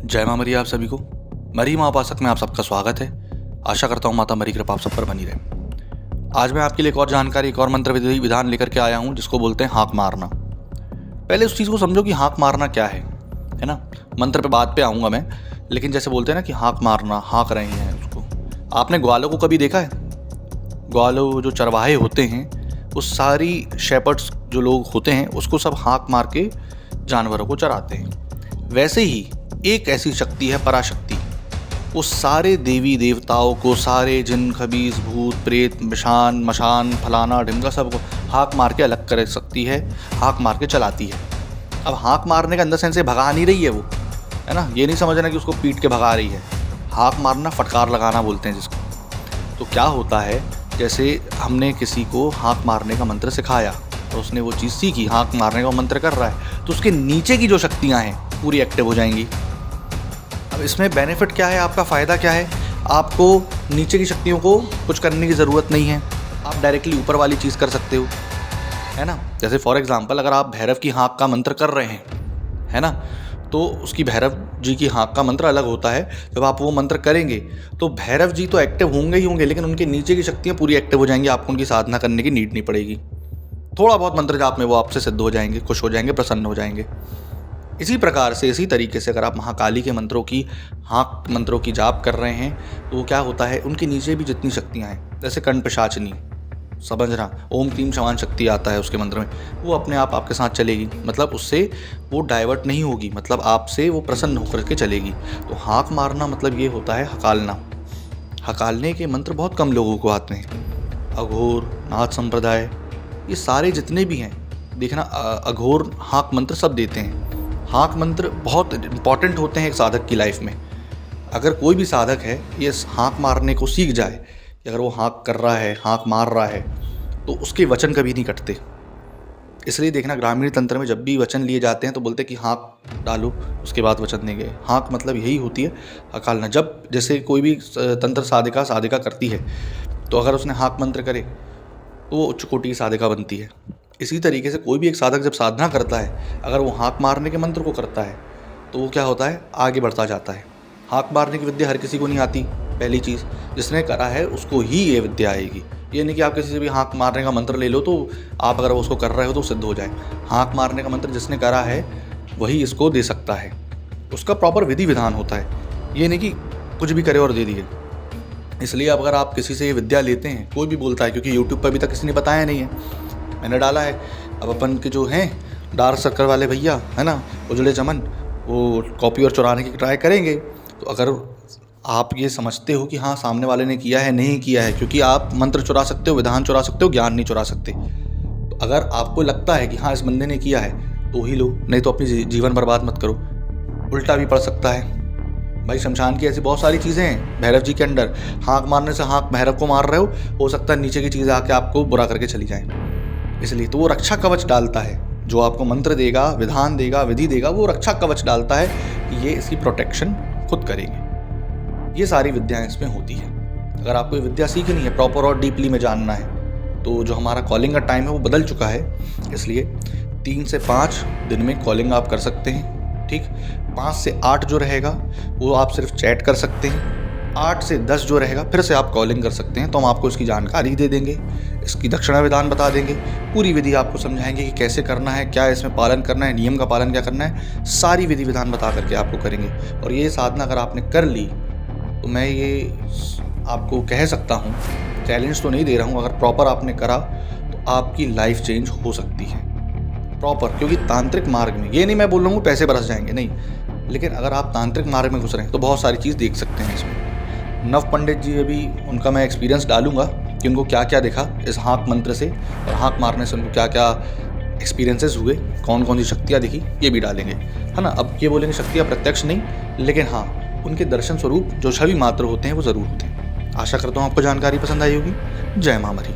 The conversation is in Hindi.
जय माँ मरी आप सभी को। मरी माँ उपासक में आप सबका स्वागत है। आशा करता हूँ माता मरी कृपा आप सब पर बनी रहे। आज मैं आपके लिए एक और जानकारी, एक और मंत्र विधि विधान लेकर के आया हूँ जिसको बोलते हैं हाँक मारना। पहले उस चीज़ को समझो कि हाँक मारना क्या है ना। मंत्र पे बात पे आऊँगा मैं, लेकिन जैसे बोलते हैं ना कि हाँक मारना, हाँक रहे हैं उसको। आपने ग्वालों को कभी देखा है? ग्वालों जो चरवाहे होते हैं, वो सारी शेपर्ड्स जो लोग होते हैं उसको सब हाँक मार के जानवरों को चराते हैं। वैसे ही एक ऐसी शक्ति है पराशक्ति, वो सारे देवी देवताओं को, सारे जिन खबीस भूत प्रेत मिशान मशान फलाना ढिमका सबको हाँक मार के अलग कर सकती है, हाँक मार के चलाती है। अब हाँक मारने का अंदर सेंस से भगा नहीं रही है वो, है ना। ये नहीं समझना कि उसको पीट के भगा रही है। हाँक मारना फटकार लगाना बोलते हैं जिसको। तो क्या होता है, जैसे हमने किसी को हाँक मारने का मंत्र सिखाया और उसने वो चीज़ सीखी, हाँक मारने का मंत्र कर रहा है, तो उसके नीचे की जो शक्तियाँ हैं पूरी एक्टिव हो जाएंगी। अब इसमें बेनिफिट क्या है, आपका फ़ायदा क्या है? आपको नीचे की शक्तियों को कुछ करने की ज़रूरत नहीं है, आप डायरेक्टली ऊपर वाली चीज़ कर सकते हो, है ना। जैसे फॉर एग्जांपल अगर आप भैरव की हाँक का मंत्र कर रहे हैं, है ना, तो उसकी भैरव जी की हाँक का मंत्र अलग होता है। जब आप वो मंत्र करेंगे तो भैरव जी तो एक्टिव होंगे ही होंगे, लेकिन उनके नीचे की शक्तियाँ पूरी एक्टिव हो जाएंगी। आपको उनकी साधना करने की नीड नहीं पड़ेगी। थोड़ा बहुत मंत्र जाप में वो आपसे सिद्ध हो जाएंगे, खुश हो जाएंगे, प्रसन्न हो जाएंगे। इसी प्रकार से, इसी तरीके से अगर आप महाकाली के मंत्रों की हाँक मंत्रों की जाप कर रहे हैं तो क्या होता है, उनके नीचे भी जितनी शक्तियाँ हैं, जैसे कंठ पिशाचनी, समझना, ओम क्लीम शमान शक्ति आता है उसके मंत्र में, वो अपने आप आपके साथ चलेगी। मतलब उससे वो डाइवर्ट नहीं होगी, मतलब आपसे वो प्रसन्न होकर के चलेगी। तो हाँक मारना मतलब ये होता है हकालना। हकालने के मंत्र बहुत कम लोगों को आते हैं। अघोर, नाथ संप्रदाय, ये सारे जितने भी हैं, देखना अघोर हाँक मंत्र सब देते हैं। हाँक मंत्र बहुत इंपॉर्टेंट होते हैं एक साधक की लाइफ में। अगर कोई भी साधक है ये हाँक मारने को सीख जाए कि अगर वो हाँक कर रहा है, हाँक मार रहा है, तो उसके वचन कभी नहीं कटते। इसलिए देखना ग्रामीण तंत्र में जब भी वचन लिए जाते हैं तो बोलते हैं कि हाँक डालो, उसके बाद वचन देंगे। हाँक मतलब यही होती है हकालना। जब जैसे कोई भी तंत्र साधिका करती है, तो अगर उसने हाँक मंत्र करे तो वो उच्च कोटि की साधिका बनती है। इसी तरीके से कोई भी एक साधक जब साधना करता है, अगर वो हाँक मारने के मंत्र को करता है तो वो क्या होता है, आगे बढ़ता जाता है। हाँक मारने की विद्या हर किसी को नहीं आती। पहली चीज़, जिसने करा है उसको ही ये विद्या आएगी। ये नहीं कि आप किसी से भी हाँक मारने का मंत्र ले लो तो आप अगर उसको कर रहे हो तो सिद्ध हो जाए। हाँक मारने का मंत्र जिसने करा है वही इसको दे सकता है। उसका प्रॉपर विधि विधान होता है, ये नहीं कि कुछ भी करे और दे दिए। इसलिए अगर आप किसी से ये विद्या लेते हैं, कोई भी बोलता है, क्योंकि यूट्यूब पर अभी तक किसी ने बताया नहीं है, मैंने डाला है। अब अपन के जो हैं डार्क सर्कल वाले भैया, है ना, उजड़े चमन, वो कॉपी और चुराने की ट्राई करेंगे। तो अगर आप ये समझते हो कि हाँ सामने वाले ने किया है, नहीं किया है, क्योंकि आप मंत्र चुरा सकते हो, विधान चुरा सकते हो, ज्ञान नहीं चुरा सकते। तो अगर आपको लगता है कि हाँ इस बंदे ने किया है तो ही लो, नहीं तो अपनी जीवन बर्बाद मत करो। उल्टा भी पड़ सकता है भाई। शमशान की ऐसी बहुत सारी चीज़ें हैं भैरव जी के अंदर। हाँक मारने से हाँक भैरव को मार रहे हो सकता है नीचे की चीज़ें आके आपको बुरा करके चली जाएं। इसलिए तो वो रक्षा कवच डालता है, जो आपको मंत्र देगा, विधान देगा, विधि देगा, वो रक्षा कवच डालता है कि ये इसकी प्रोटेक्शन खुद करेंगे। ये सारी विद्याएं इसमें होती है। अगर आपको ये विद्या सीखनी है, प्रॉपर और डीपली में जानना है, तो जो हमारा कॉलिंग का टाइम है वो बदल चुका है। इसलिए 3 से 5 दिन में कॉलिंग आप कर सकते हैं, ठीक। 5 से 8 जो रहेगा वो आप सिर्फ चैट कर सकते हैं। 8 से 10 जो रहेगा फिर से आप कॉलिंग कर सकते हैं। तो हम आपको इसकी जानकारी दे देंगे, इसकी दक्षिणा विधान बता देंगे, पूरी विधि आपको समझाएंगे कि कैसे करना है, क्या इसमें पालन करना है, नियम का पालन क्या करना है, सारी विधि विधान बता करके आपको करेंगे। और ये साधना अगर आपने कर ली तो मैं ये आपको कह सकता हूँ, चैलेंज तो नहीं दे रहा हूँ, अगर प्रॉपर आपने करा तो आपकी लाइफ चेंज हो सकती है प्रॉपर। क्योंकि तांत्रिक मार्ग में, ये नहीं मैं बोल रहा हूँ पैसे बरस जाएंगे, नहीं, लेकिन अगर आप तांत्रिक मार्ग में घुस रहे हैं तो बहुत सारी चीज़ देख सकते हैं इसमें। नव पंडित जी, अभी उनका मैं एक्सपीरियंस डालूंगा कि उनको क्या क्या दिखा इस हाँक मंत्र से, और हाँक मारने से उनको क्या क्या एक्सपीरियंसेस हुए, कौन कौन सी शक्तियाँ दिखी, ये भी डालेंगे, है ना। अब ये बोलेंगे शक्तियाँ प्रत्यक्ष नहीं, लेकिन हाँ उनके दर्शन स्वरूप जो छवि मात्र होते हैं वो ज़रूर होते हैं। आशा करता हूँ आपको जानकारी पसंद आई होगी। जय माँ मरी।